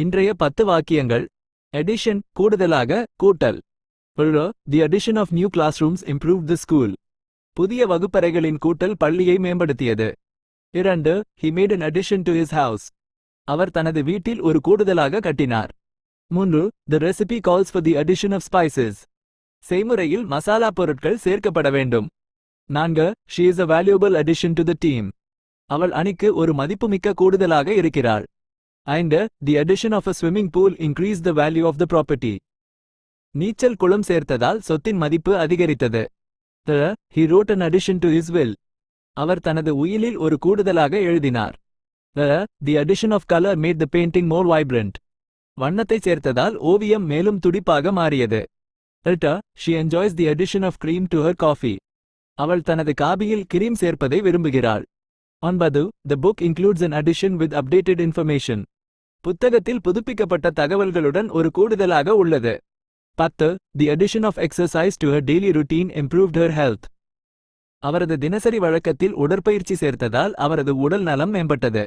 இன்றைய 10 வாக்கியங்கள். Addition கூடுதலாக, கூட்டல். The addition of new classrooms improved the school. புதிய வகுப்பறைகளின் கூட்டல் பள்ளியை மேம்படுத்தியது. 2. He made an addition to his house. அவர் தனது வீட்டில் ஒரு கூடுதலாக கட்டினார். 3. The recipe calls for the addition of spices. செய்முறையில் masala பொருட்கள் சேர்க்கப்பட வேண்டும். 4. She is a valuable addition to the team. அவள் அணிக்கு ஒரு மதிப்புமிக்க கூடுதலாக இருக்கிறாள். 5. The addition of a swimming pool increased the value of the property. நீச்சல் குளம் சேர்த்ததால் சொத்தின் மதிப்பு அதிகரித்தது. 3. He wrote an addition to his will. அவர் தனது உயிலில் ஒரு கூடுதலாக எழுதினார். 4. The addition of color made the painting more vibrant. வண்ணத்தை சேர்த்ததால் ஓவியம் மேலும் துடிப்பாக மாறியது. 5. She enjoys the addition of cream to her coffee. அவள் தனது காபியில் cream சேர்ப்பதை விரும்புகிறாள். 9. The book includes an addition with updated information. புத்தகத்தில் புதுப்பிக்கப்பட்ட தகவல்களுடன் ஒரு கூடுதலாக உள்ளது. 10. The addition of exercise to her daily routine improved her health. அவரது தினசரி வழக்கத்தில் உடற்பயிற்சி சேர்த்ததால் அவரது உடல் நலம் மேம்பட்டது.